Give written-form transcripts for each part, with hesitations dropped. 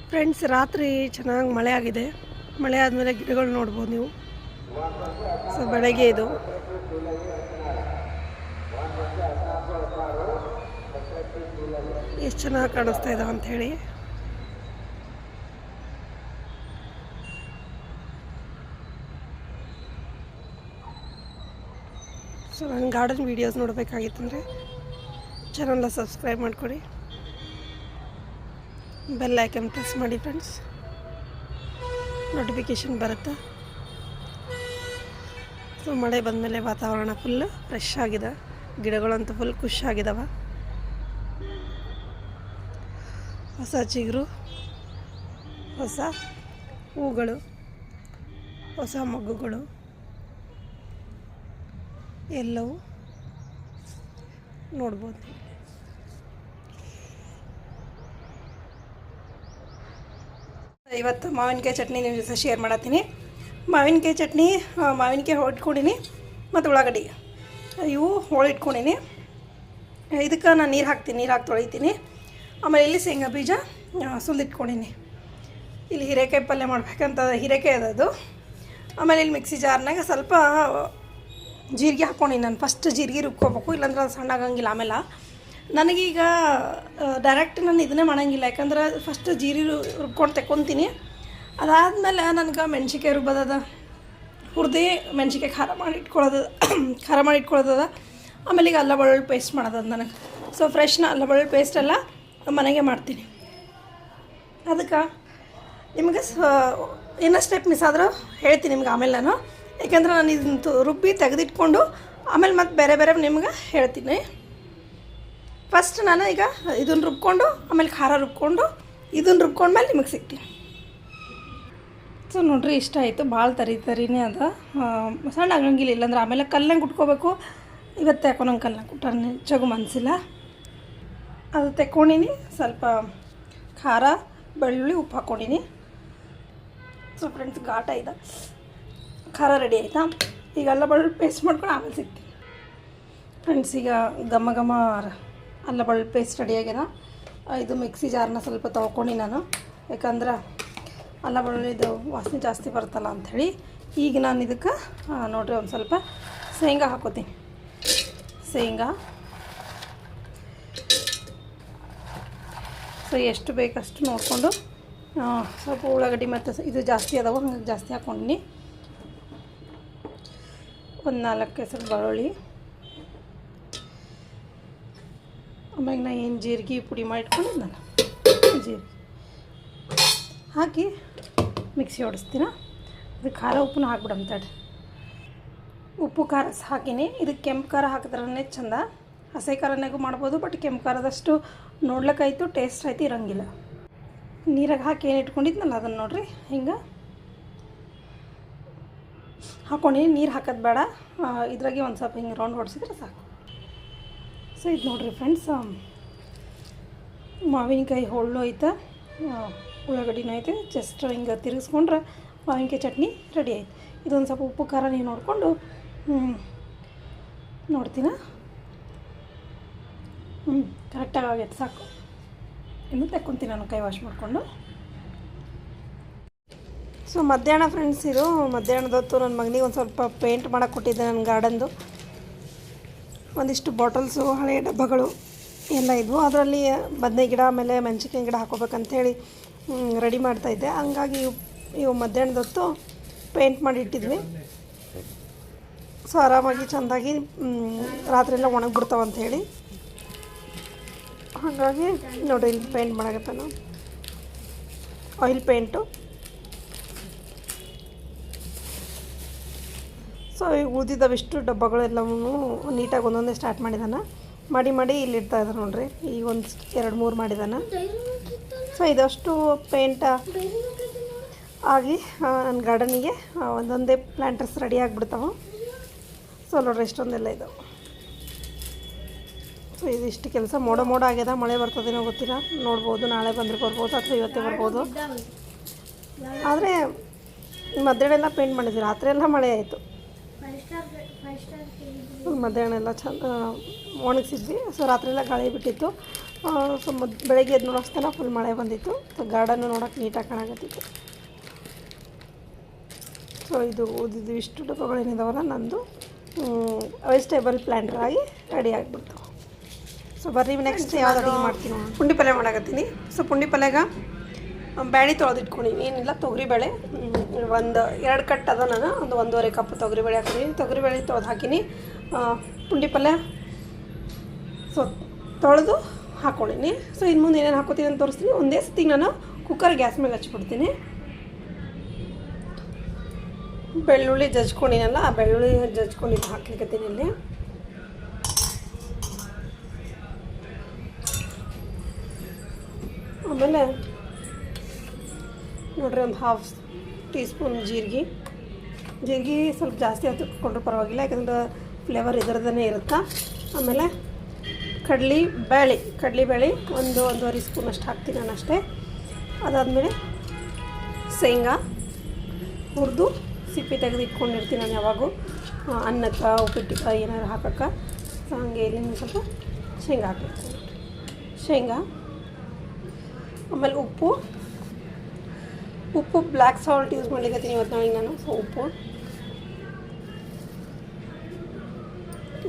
Friends, ರಾತ್ರಿ ಚೆನ್ನಾಗಿ ಮಳೆ ಆಗಿದೆ. ಮಳೆ ಆದಮೇಲೆ ಗಿಡಗಳು ನೋಡ್ಬೋದು ನೀವು. ಸೊ ಬೆಳಗ್ಗೆ ಇದು ಎಷ್ಟು ಚೆನ್ನಾಗಿ ಕಾಣಿಸ್ತಾ ಇದ್ದಾವೆ ಅಂಥೇಳಿ. ಸೊ ನನ್ನ ಗಾರ್ಡನ್ ವೀಡಿಯೋಸ್ ನೋಡಬೇಕಾಗಿತ್ತಂದರೆ ಚಾನಲ್ನ ಸಬ್ಸ್ಕ್ರೈಬ್ ಮಾಡಿಕೊಡಿ, ಬೆಲ್ ಐಕನ್ ಪ್ರೆಸ್ ಮಾಡಿ ಫ್ರೆಂಡ್ಸ್, ನೋಟಿಫಿಕೇಷನ್ ಬರುತ್ತೆ. ಸೊ ಮಳೆ ಬಂದಮೇಲೆ ವಾತಾವರಣ ಫುಲ್ ಫ್ರೆಶ್ ಆಗಿದೆ, ಗಿಡಗಳಂತೂ ಫುಲ್ ಖುಷಿಯಾಗಿದ್ದಾವೆ. ಹೊಸ ಚಿಗುರು, ಹೊಸ ಹೂಗಳು, ಹೊಸ ಮೊಗ್ಗುಗಳು ಎಲ್ಲವೂ ನೋಡ್ಬೋದು. ಇವತ್ತು ಮಾವಿನಕಾಯಿ ಚಟ್ನಿ ನಿಮ್ಮ ಜೊತೆ ಶೇರ್ ಮಾಡತ್ತೀನಿ. ಮಾವಿನಕಾಯಿ ಚಟ್ನಿ, ಮಾವಿನಕಾಯಿ ಹೊಳಿಟ್ಕೊಂಡಿನಿ ಮತ್ತು ಉಳ್ಳಾಗಡ್ಡಿ ಇವು ಹೋಳಿಟ್ಕೊಂಡಿನಿ. ಇದಕ್ಕೆ ನಾನು ನೀರು ಹಾಕ್ತೀನಿ, ನೀರು ಹಾಕಿ ತೊಳಿತೀನಿ. ಆಮೇಲೆ ಇಲ್ಲಿ ಶೇಂಗಾ ಬೀಜ ಸುಲಿಟ್ಕೊಂಡಿನಿ. ಇಲ್ಲಿ ಹೀರೆಕಾಯಿ ಪಲ್ಯ ಮಾಡ್ಬೇಕಂತ ಹೀರೆಕಾಯಿ ಅದದು. ಆಮೇಲೆ ಇಲ್ಲಿ ಮಿಕ್ಸಿ ಜಾರ್ನಾಗ ಸ್ವಲ್ಪ ಜೀರಿಗೆ ಹಾಕ್ಕೊಂಡಿನಿ. ನಾನು ಫಸ್ಟ್ ಜೀರಿಗೆ ರುಬ್ಕೋಬೇಕು, ಇಲ್ಲಾಂದ್ರೆ ಅದು ಸಣ್ಣಾಗಂಗಿಲ್ಲ. ಆಮೇಲೆ ನನಗೀಗ ಡೈರೆಕ್ಟ್ ನಾನು ಇದನ್ನೇ ಮಾಡೋಂಗಿಲ್ಲ, ಯಾಕಂದ್ರೆ ಫಸ್ಟ್ ಜೀರಿಗೆ ರುಬ್ಕೊಂಡು ತೆಕ್ಕೊತೀನಿ. ಅದಾದಮೇಲೆ ನನಗೆ ಮೆಣ್ಸಿಕಾಯಿ ರುಬ್ಬೋದದ, ಹುರಿದು ಮೆಣ್ಸಿಕಾಯಿ ಖಾರ ಮಾಡಿ ಇಟ್ಕೊಳ್ಳೋದದ. ಆಮೇಲೆ ಈಗ ಅಲ್ಲ ಬೆಳ್ಳುಳ್ಳಿ ಪೇಸ್ಟ್ ಮಾಡೋದದ ನನಗೆ. ಸೊ ಫ್ರೆಶ್ನ ಅಲ್ಲ ಬೆಳ್ಳುಳ್ಳಿ ಪೇಸ್ಟ್ ಎಲ್ಲ ಮನೆಗೆ ಮಾಡ್ತೀನಿ. ಅದಕ್ಕೆ ನಿಮಗೆ ಏನೋ ಸ್ಟೆಪ್ ಮಿಸ್ ಆದರೂ ಹೇಳ್ತೀನಿ ನಿಮ್ಗೆ ಆಮೇಲೆ ನಾನು, ಯಾಕೆಂದ್ರೆ ನಾನು ಇದನ್ನು ರುಬ್ಬಿ ತೆಗೆದಿಟ್ಕೊಂಡು ಆಮೇಲೆ ಮತ್ತೆ ಬೇರೆ ಬೇರೆ ನಿಮ್ಗೆ ಹೇಳ್ತೀನಿ. ಫಸ್ಟ್ ನಾನು ಈಗ ಇದನ್ನು ರುಬ್ಕೊಂಡು ಆಮೇಲೆ ಖಾರ ರುಬ್ಕೊಂಡು ಇದನ್ನು ರುಬ್ಕೊಂಡ್ಮೇಲೆ ನಿಮಗೆ ಸಿಗ್ತೀನಿ. ಸೊ ನೋಡ್ರಿ, ಇಷ್ಟ ಆಯಿತು. ಭಾಳ ತರಿನೇ ಅದ, ಸಣ್ಣ ಆಗಂಗಿಲ್ಲ. ಇಲ್ಲಾಂದ್ರೆ ಆಮೇಲೆ ಕಲ್ಲಂಗೆ ಕುಟ್ಕೋಬೇಕು. ಇವತ್ತು ಯಾಕೋ ನಂಗೆ ಕಲ್ಲಂಗೆ ಕುಟ್ಟಾರ ಚಗು ಮನಸಿಲ್ಲ. ಅದು ತೆಕ್ಕೊಂಡಿನಿ. ಸ್ವಲ್ಪ ಖಾರ, ಬೆಳ್ಳುಳ್ಳಿ, ಉಪ್ಪು ಹಾಕ್ಕೊಂಡಿನಿ. ಸೊ ಫ್ರೆಂಡ್ಸ್, ಘಾಟ ಇದೆ. ಖಾರ ರೆಡಿ ಆಯಿತಾ? ಈಗ ಅಲ್ಲ ಬೆಳ್ಳುಳ್ಳಿ ಪೇಸ್ಟ್ ಮಾಡ್ಕೊಂಡು ಆಮೇಲೆ ಸಿಗ್ತೀನಿ ಫ್ರೆಂಡ್ಸ್. ಈಗ ಘಮ ಘಮ ಅಲ್ಲ ಬೆಳ್ಳುಳ್ಳಿ ಪೇಸ್ಟ್ ರೆಡಿ ಆಗ್ಯದ. ಇದು ಮಿಕ್ಸಿ ಜಾರನ್ನ ಸ್ವಲ್ಪ ತೊಳ್ಕೊಂಡು ನಾನು, ಯಾಕಂದ್ರೆ ಅಲ್ಲ ಬೆಳ್ಳುಳ್ಳಿದು ವಾಸನೆ ಜಾಸ್ತಿ ಬರುತ್ತಲ್ಲ ಅಂಥೇಳಿ. ಈಗ ನಾನು ಇದಕ್ಕೆ ನೋಡಿರಿ ಒಂದು ಸ್ವಲ್ಪ ಶೇಂಗಾ ಹಾಕೋತೀನಿ. ಶೇಂಗಾ ಸೊ ಎಷ್ಟು ಬೇಕಷ್ಟು ನೋಡಿಕೊಂಡು, ಸ್ವಲ್ಪ ಉಳ್ಳಾಗಡ್ಡಿ ಮತ್ತು ಇದು ಜಾಸ್ತಿ ಅದಾವೆ, ಹಂಗಾಗಿ ಜಾಸ್ತಿ ಹಾಕ್ಕೊಂಡಿನಿ. ಒಂದು 4 ಹೆಸರು ಬೆಳ್ಳುಳ್ಳಿ, ಆಮೇಲೆ ನಾನು ಏನು ಜೀರಿಗೆ ಪುಡಿ ಮಾಡಿಟ್ಕೊಂಡಿದ್ದು ನಾನು ಜೀರಿಗೆ ಹಾಕಿ ಮಿಕ್ಸಿ ಹೊಡಿಸ್ತೀನ. ಇದು ಖಾರ ಉಪ್ಪನ್ನ ಹಾಕ್ಬಿಡಂತೇಳಿ. ಉಪ್ಪು ಖಾರ ಹಾಕಿನಿ. ಇದಕ್ಕೆ ಕೆಂಪು ಖಾರ ಹಾಕಿದ್ರೇ ಚಂದ. ಹಸಿ ಖಾರನಾಗೂ ಮಾಡ್ಬೋದು, ಬಟ್ ಕೆಂಪು ಖಾರದಷ್ಟು ನೋಡ್ಲಿಕ್ಕಾಯ್ತು ಟೇಸ್ಟ್ ಆಯ್ತು ಇರೋಂಗಿಲ್ಲ. ನೀರಾಗ ಹಾಕಿ ಏನು ಇಟ್ಕೊಂಡಿದ್ನಲ್ಲ ಅದನ್ನು ನೋಡಿರಿ ಹಿಂಗೆ ಹಾಕ್ಕೊಂಡಿನಿ. ನೀರು ಹಾಕೋದು ಬೇಡ, ಇದ್ರಾಗೆ ಒಂದು ಸ್ವಲ್ಪ ಹಿಂಗೆ ರೌಂಡ್ ಹೊಡಿಸಿದ್ರೆ ಸಾಕು. ಸೊ ಇದು ನೋಡಿರಿ ಫ್ರೆಂಡ್ಸ್, ಮಾವಿನಕಾಯಿ ಹೋಳು ಐತೆ, ಉಳ್ಳಾಗಡ್ಡಿನೂ ಐತೆ. ಜಸ್ಟ್ ಹಿಂಗೆ ತಿರುಗಿಸ್ಕೊಂಡ್ರೆ ಮಾವಿನಕಾಯಿ ಚಟ್ನಿ ರೆಡಿ ಆಯ್ತು. ಇದೊಂದು ಸ್ವಲ್ಪ ಉಪ್ಪು ಖಾರ ನೀವು ನೋಡಿಕೊಂಡು ನೋಡ್ತೀನ. ಕರೆಕ್ಟಾಗಿ ಆಗೈತೆ, ಸಾಕು. ಇನ್ನು ತೆಕ್ಕೊತೀನಿ ನಾನು ಕೈ ವಾಶ್ ಮಾಡಿಕೊಂಡು. ಸೊ ಮಧ್ಯಾಹ್ನ ಫ್ರೆಂಡ್ಸ್, ಇದು ಮಧ್ಯಾಹ್ನದ ಹೊತ್ತು ನನ್ನ ಮಗನಿಗೆ ಒಂದು ಸ್ವಲ್ಪ ಪೇಂಟ್ ಮಾಡೋಕ್ಕೆ ಕೊಟ್ಟಿದ್ದೆ. ನನ್ನ ಗಾರ್ಡನ್ದು ಒಂದಿಷ್ಟು ಬಾಟಲ್ಸು, ಹಳೆಯ ಡಬ್ಬಗಳು ಎಲ್ಲ ಇದ್ವು. ಅದರಲ್ಲಿ ಬದನೆ ಗಿಡ ಆಮೇಲೆ ಮೆಣಸಿನ್ಕಾಯಿ ಗಿಡ ಹಾಕೋಬೇಕಂತೇಳಿ ರೆಡಿ ಮಾಡ್ತಾಯಿದ್ದೆ. ಹಂಗಾಗಿ ಇವು ಮಧ್ಯಾಹ್ನದ ಹೊತ್ತು ಪೇಂಟ್ ಮಾಡಿ ಇಟ್ಟಿದ್ವಿ. ಸೊ ಆರಾಮಾಗಿ ಚೆಂದಾಗಿ ರಾತ್ರಿಯೆಲ್ಲ ಒಣಗಿಬಿಡ್ತಾವಂಥೇಳಿ, ಹಾಗಾಗಿ ನೋಡಿರಿ ಇಲ್ಲಿ ಪೇಂಟ್ ಮಾಡಾಕತ್ತ ನಾವು ಆಯಿಲ್ ಪೇಂಟು. ಸೊ ಈಗ ಉಳಿದಿದ್ದಾವಿಷ್ಟು ಡಬ್ಬಗಳೆಲ್ಲವೂ ನೀಟಾಗಿ ಒಂದೊಂದೇ ಸ್ಟಾರ್ಟ್ ಮಾಡಿದಾನೆ. ಮಾಡಿ ಇಲ್ಲಿ ಇಡ್ತಾ ಇದ್ದಾರೆ ನೋಡ್ರಿ. ಈಗ ಒಂದು 2-3 ಮಾಡಿದಾನೆ. ಸೊ ಇದಷ್ಟು ಪೇಂಟ ಆಗಿ ನನ್ನ ಗಾರ್ಡನಿಗೆ ಒಂದೊಂದೇ ಪ್ಲ್ಯಾಂಟರ್ಸ್ ರೆಡಿ ಆಗಿಬಿಡ್ತಾವೆ. ಸೊ ನೋಡ್ರಿ ಎಷ್ಟೊಂದೆಲ್ಲ ಇದಾವೆ. ಸೊ ಇದಿಷ್ಟು ಕೆಲಸ ಮೋಡ ಆಗ್ಯದ. ಮಳೆ ಬರ್ತದೇನೋ ಗೊತ್ತಿಲ್ಲ, ನೋಡ್ಬೋದು. ನಾಳೆ ಬಂದರೆ ಬರ್ಬೋದು ಅಥವಾ ಇವತ್ತೇ ಬರ್ಬೋದು. ಆದರೆ ಮಧ್ಯಾಹ್ನ ಎಲ್ಲ ಪೇಂಟ್ ಮಾಡಿದ್ವಿ, ರಾತ್ರಿ ಎಲ್ಲ ಮಳೆ ಆಯಿತು. ಮಧ್ಯಾಹ್ನ ಎಲ್ಲ ಚಂದ ಒಣಗಿಸಿದ್ವಿ. ಸೊ ರಾತ್ರಿ ಎಲ್ಲ ಗಾಳಿ ಬಿಟ್ಟಿತ್ತು. ಸೊ ಬೆಳಗ್ಗೆ ಎದ್ದು ನೋಡೋಸ್ತನ ಫುಲ್ ಮಳೆ ಬಂದಿತ್ತು. ಸೊ ಗಾರ್ಡನ್ನು ನೋಡೋಕೆ ನೀಟಾಗಿ ಕಾಣಕತ್ತಿತ್ತು. ಸೊ ಇದು ಇಷ್ಟು ಡಬ್ಬಗಳೇನಿದಾವಲ್ಲ ನಂದು ವೆಜಿಟೇಬಲ್ ಪ್ಲ್ಯಾಂಟರ್ ಆಗಿ ರೆಡಿ ಆಗಿಬಿಡ್ತು. ಸೊ ಬರ್ರಿ ನೆಕ್ಸ್ಟ್ ಯಾವ್ದು ಅಡುಗೆ ಮಾಡ್ತೀನಿ. ಪುಂಡಿ ಪಲ್ಯ ಮಾಡಕತ್ತೀನಿ. ಸೊ ಪುಂಡಿ ಪಲ್ಯಗೆ ಬ್ಯಾಳೆ ತೊಳೆದಿಟ್ಕೊಂಡಿನಿ. ಏನಿಲ್ಲ ತೊಗರಿಬೇಳೆ ಒಂದು 2 ಕಟ್ ಅದ. ನಾನು ಒಂದು 1.5 ಕಪ್ ತೊಗರಿಬೇಳೆ ಹಾಕಿನಿ. ತೊಗರಿಬೇಳೆ ತೊಳೆದು ಹಾಕಿನಿ. ಪುಂಡಿ ಪಲ್ಯ ಸೊ ತೊಳೆದು ಹಾಕ್ಕೊಂಡಿನಿ. ಸೊ ಇನ್ನು ಮುಂದೆ ಏನೇನು ಹಾಕೋತೀನಿ ಅಂತ ತೋರಿಸ್ತೀನಿ. ಒಂದೇ ಸತಿಗೆ ನಾನು ಕುಕ್ಕರ್ ಗ್ಯಾಸ್ ಮೇಲೆ ಹಚ್ಬಿಡ್ತೀನಿ. ಬೆಳ್ಳುಳ್ಳಿ ಜಜ್ಕೊಂಡಿನಲ್ಲ, ಆ ಬೆಳ್ಳುಳ್ಳಿ ಜಜ್ಕೊಂಡಿದ್ದು ಹಾಕ್ಲಿಕ್ಕತ್ತೀನಿ ಇಲ್ಲಿ. ಆಮೇಲೆ ನೋಡ್ರಿ ಒಂದು 1/2 ಟೀ ಸ್ಪೂನ್ ಜೀರಿಗೆ ಸ್ವಲ್ಪ ಜಾಸ್ತಿ ಹಾಕಿಕೊಂಡ್ರೂ ಪರವಾಗಿಲ್ಲ, ಯಾಕಂದ್ರೆ ಫ್ಲೇವರ್ ಇದರದೇ ಇರುತ್ತೆ. ಆಮೇಲೆ ಕಡಲೆಬೇಳೆ 1.5 ಸ್ಪೂನ್ ಅಷ್ಟು ಹಾಕ್ತೀನಿ ನಾನು ಅಷ್ಟೇ. ಅದಾದಮೇಲೆ ಶೇಂಗಾ ಹುರಿದು ಸಿಪ್ಪೆ ತೆಗೆದು ಇಟ್ಕೊಂಡಿರ್ತೀನಿ ನಾನು ಯಾವಾಗೂ ಅನ್ನಕ್ಕೆ ಉಪ್ಪಿಟ್ಟಿಗೆ ಏನಾದ್ರು ಹಾಕೋಕ್ಕೆ. ಸೊ ಹಾಗೆ ಇಲ್ಲಿ ಸ್ವಲ್ಪ ಶೇಂಗಾ ಹಾಕಿರ್ತೀನಿ. ಶೇಂಗಾ ಆಮೇಲೆ ಉಪ್ಪು ಬ್ಲ್ಯಾಕ್ ಸಾಲ್ಟ್ ಯೂಸ್ ಮಾಡ್ಲಿಕ್ಕತ್ತೀನಿ ಇವತ್ತು ನಾಳೆಗೆ ನಾನು. ಸೊ ಉಪ್ಪು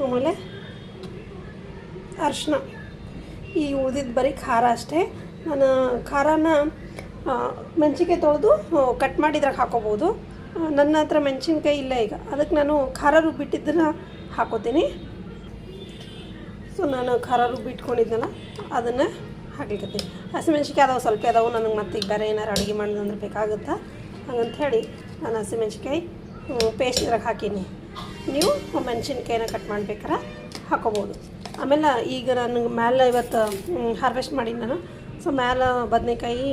ಆಮೇಲೆ ಅರಿಶಿನ. ಈ ಉಳಿದಿದ್ದು ಬರೀ ಖಾರ ಅಷ್ಟೇ. ನಾನು ಖಾರನ ಮೆಣಸಿನ್ಕಾಯಿ ತೊಳೆದು ಕಟ್ ಮಾಡಿದ್ರಾಗ ಹಾಕೋಬೋದು. ನನ್ನ ಹತ್ರ ಮೆಣಸಿನ್ಕಾಯಿ ಇಲ್ಲ ಈಗ, ಅದಕ್ಕೆ ನಾನು ಖಾರ ರುಬ್ಬಿಟ್ಟಿದ್ದನ್ನು ಹಾಕೋತೀನಿ. ಸೊ ನಾನು ಖಾರ ರುಬ್ಬಿಟ್ಕೊಂಡಿದ್ನಲ್ಲ ಅದನ್ನು ಹಾಕ್ಲಿಕ್ಕತ್ತೀನಿ. ಹಸಿಮೆಣ್ಸಿನ್ಕಾಯಿ ಅದಾವೆ, ಸ್ವಲ್ಪ ಅದಾವೆ ನನಗೆ. ಮತ್ತೆ ಈಗ ಬೇರೆ ಏನಾರು ಅಡುಗೆ ಮಾಡಿದಂದ್ರೆ ಬೇಕಾಗುತ್ತಾ ಹಾಗಂತ ಹೇಳಿ ನಾನು ಹಸಿಮೆಣ್ಸಿನ್ಕಾಯಿ ಪೇಸ್ಟ್ ಇದ್ರಾಗ ಹಾಕೀನಿ. ನೀವು ಮೆಣಸಿನ್ಕಾಯಿನ ಕಟ್ ಮಾಡ್ಬೇಕಾರೆ ಹಾಕೋಬೋದು. ಆಮೇಲೆ ಈಗ ನನಗೆ ಮ್ಯಾಲೆ ಇವತ್ತು ಹಾರ್ವೆಸ್ಟ್ ಮಾಡೀನಿ ನಾನು. ಸೊ ಮ್ಯಾಲೆ ಬದನೆಕಾಯಿ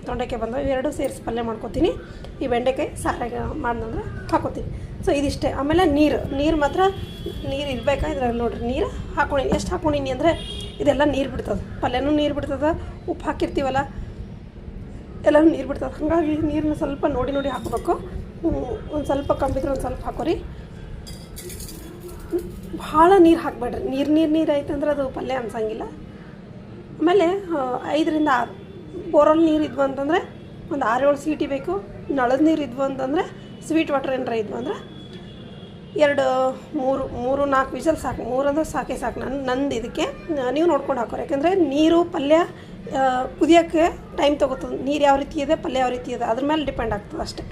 ತೊಂಡೆಕಾಯಿ ಬಂದವು, ಇವೆರಡೂ ಸೇರಿಸಿ ಪಲ್ಯ ಮಾಡ್ಕೊತೀನಿ. ಈ ಬೆಂಡೆಕಾಯಿ ಸಾರಾಗ ಮಾಡಿದಂದ್ರೆ ಹಾಕೋತೀನಿ. ಸೊ ಇದಿಷ್ಟೇ. ಆಮೇಲೆ ನೀರು ಮಾತ್ರ ಇರಬೇಕಾ ಇದ್ರಲ್ಲಿ ನೋಡಿರಿ. ನೀರು ಹಾಕೊಂಡಿನಿ. ಎಷ್ಟು ಹಾಕೊಂಡಿನಿ ಅಂದರೆ ಇದೆಲ್ಲ ನೀರು ಬಿಡ್ತದೆ. ಪಲ್ಯನೂ ನೀರು ಬಿಡ್ತದೆ, ಉಪ್ಪು ಹಾಕಿರ್ತೀವಲ್ಲ ಎಲ್ಲನೂ ನೀರು ಬಿಡ್ತದೆ. ಹಾಗಾಗಿ ನೀರನ್ನ ಸ್ವಲ್ಪ ನೋಡಿ ಹಾಕೋಬೇಕು. ಒಂದು ಸ್ವಲ್ಪ ಕಮ್ಮಿದ್ರೆ ಒಂದು ಸ್ವಲ್ಪ ಹಾಕೋರಿ. ಭಾಳ ನೀರು ಹಾಕಬೇಡ್ರಿ. ನೀರು ಐತಂದ್ರೆ ಅದು ಪಲ್ಯ ಅನ್ಸಂಗಿಲ್ಲ. ಆಮೇಲೆ 5ರಿಂದ 6 ಬೋರಲ್ಲಿ ನೀರು ಇದ್ವು ಅಂತಂದರೆ ಒಂದು 6-7 ಸೀಟಿ ಬೇಕು. ನಳದ ನೀರು ಇದ್ವು ಅಂತಂದರೆ ಸ್ವೀಟ್ ವಾಟರ್ ಏನಾರ ಇದ್ವು ಅಂದ್ರೆ 3-4 ವಿಷಲ್ ಸಾಕು. 3 ಅಂದ್ರೆ ಸಾಕು. ನಂದು ಇದಕ್ಕೆ ನೀವು ನೋಡ್ಕೊಂಡು ಹಾಕೋರು. ಯಾಕೆಂದರೆ ನೀರು ಪಲ್ಯ ಕುದಿಯೋಕ್ಕೆ ಟೈಮ್ ತೊಗೋತದೆ. ನೀರು ಯಾವ ರೀತಿ ಇದೆ, ಪಲ್ಯ ಯಾವ ರೀತಿ ಇದೆ, ಅದ್ರ ಮೇಲೆ ಡಿಪೆಂಡ್ ಆಗ್ತದೆ ಅಷ್ಟೇ.